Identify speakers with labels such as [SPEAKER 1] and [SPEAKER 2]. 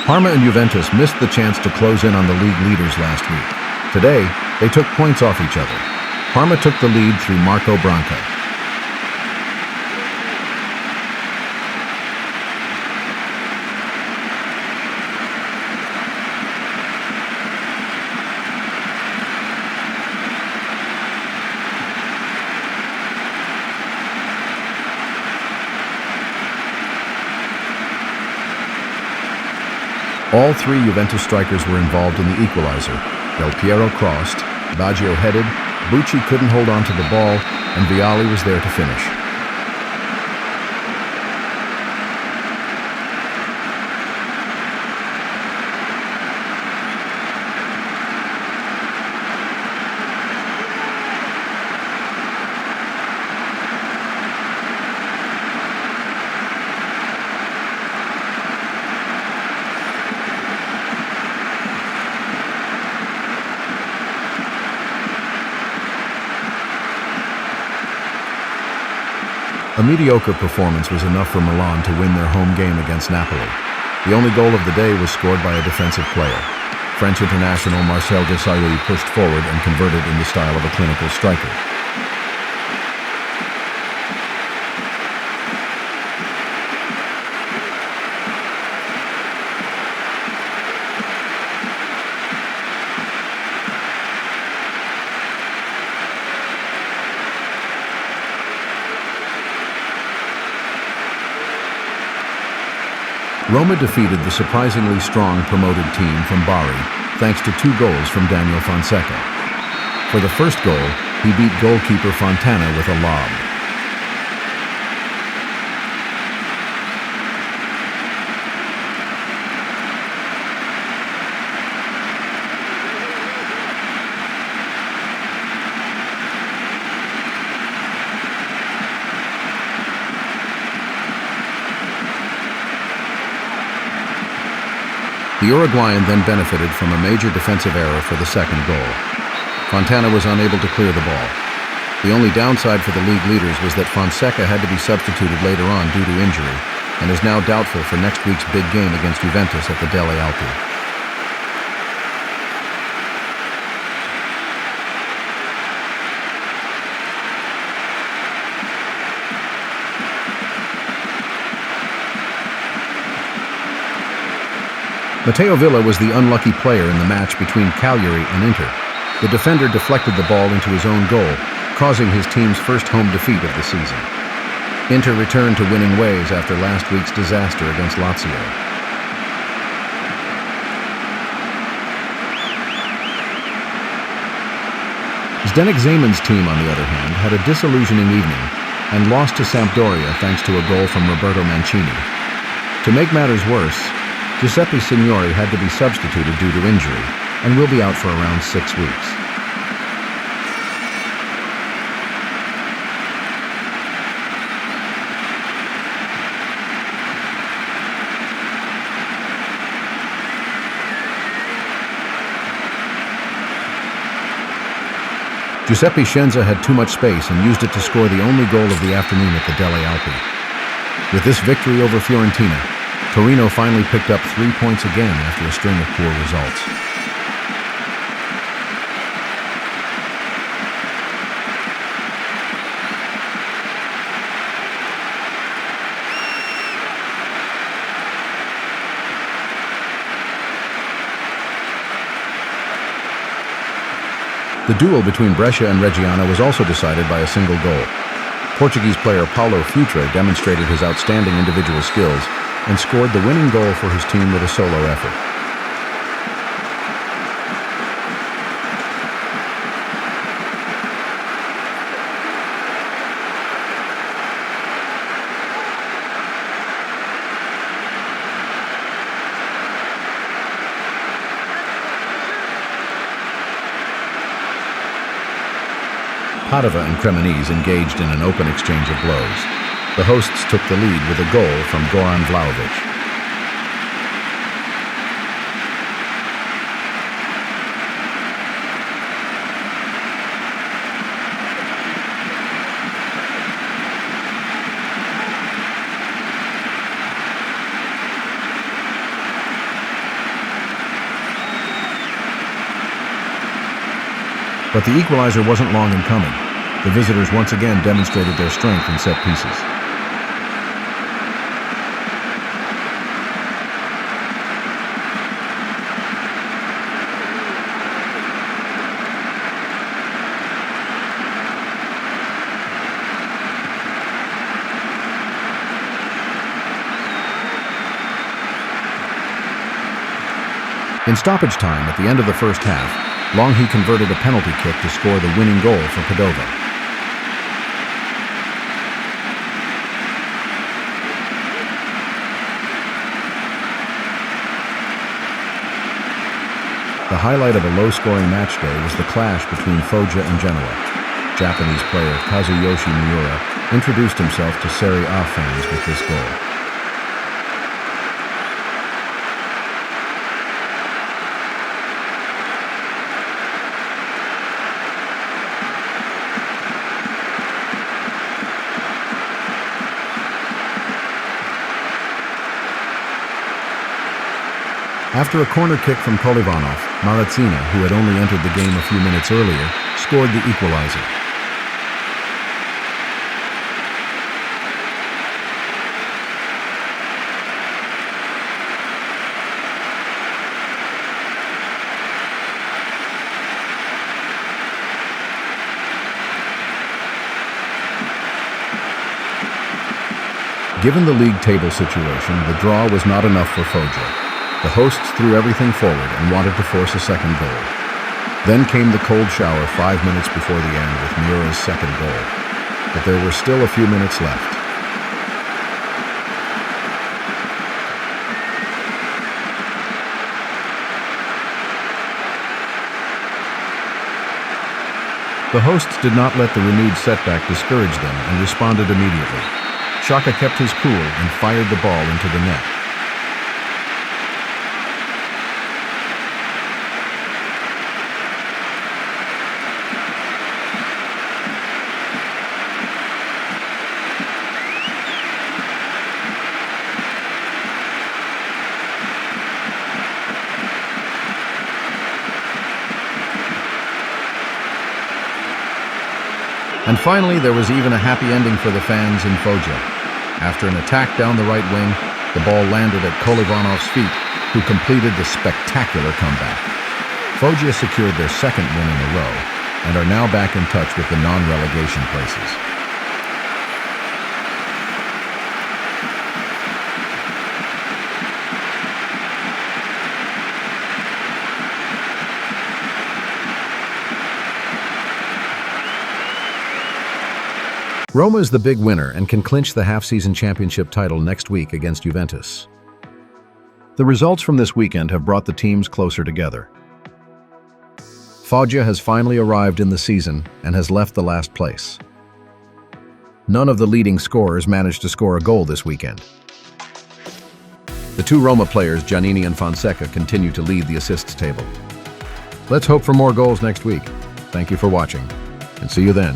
[SPEAKER 1] Parma and Juventus missed the chance to close in on the league leaders last week. Today, they took points off each other. Parma took the lead through Marco Branca. All three Juventus strikers were involved in the equalizer. Del Piero crossed, Baggio headed, Bucci couldn't hold on to the ball, and Vialli was there to finish. A mediocre performance was enough for Milan to win their home game against Napoli. The only goal of the day was scored by a defensive player. French international Marcel Desailly pushed forward and converted in the style of a clinical striker. Roma defeated the surprisingly strong promoted team from Bari, thanks to 2 goals from Daniel Fonseca. For the first goal, he beat goalkeeper Fontana with a lob. The Uruguayan then benefited from a major defensive error for the second goal. Fontana was unable to clear the ball. The only downside for the league leaders was that Fonseca had to be substituted later on due to injury, and is now doubtful for next week's big game against Juventus at the Delle Alpi. Matteo Villa was the unlucky player in the match between Cagliari and Inter. The defender deflected the ball into his own goal, causing his team's first home defeat of the season. Inter returned to winning ways after last week's disaster against Lazio. Zdenek Zeman's team, on the other hand, had a disillusioning evening and lost to Sampdoria thanks to a goal from Roberto Mancini. To make matters worse, Giuseppe Signori had to be substituted due to injury and will be out for around 6 weeks. Giuseppe Scienza had too much space and used it to score the only goal of the afternoon at the Delle Alpi. With this victory over Fiorentina, Torino finally picked up 3 points again after a string of poor results. The duel between Brescia and Reggiana was also decided by a single goal. Portuguese player Paulo Futre demonstrated his outstanding individual skills and scored the winning goal for his team with a solo effort. Padova and Cremonese engaged in an open exchange of blows. The hosts took the lead with a goal from Goran Vlahovic. But the equalizer wasn't long in coming. The visitors once again demonstrated their strength in set pieces. In stoppage time at the end of the first half, Longhi converted a penalty kick to score the winning goal for Padova. The highlight of a low-scoring match day was the clash between Foggia and Genoa. Japanese player Kazuyoshi Miura introduced himself to Serie A fans with this goal. After a corner kick from Kolivanov, Marazzina, who had only entered the game a few minutes earlier, scored the equalizer. Given the league table situation, the draw was not enough for Foggia. The hosts threw everything forward and wanted to force a second goal. Then came the cold shower 5 minutes before the end with Miura's second goal. But there were still a few minutes left. The hosts did not let the renewed setback discourage them and responded immediately. Xhaka kept his cool and fired the ball into the net. And finally, there was even a happy ending for the fans in Foggia. After an attack down the right wing, the ball landed at Kolivanov's feet, who completed the spectacular comeback. Foggia secured their second win in a row and are now back in touch with the non-relegation places. Roma is the big winner and can clinch the half-season championship title next week against Juventus. The results from this weekend have brought the teams closer together. Foggia has finally arrived in the season and has left the last place. None of the leading scorers managed to score a goal this weekend. The two Roma players, Giannini and Fonseca, continue to lead the assists table. Let's hope for more goals next week. Thank you for watching, and see you then.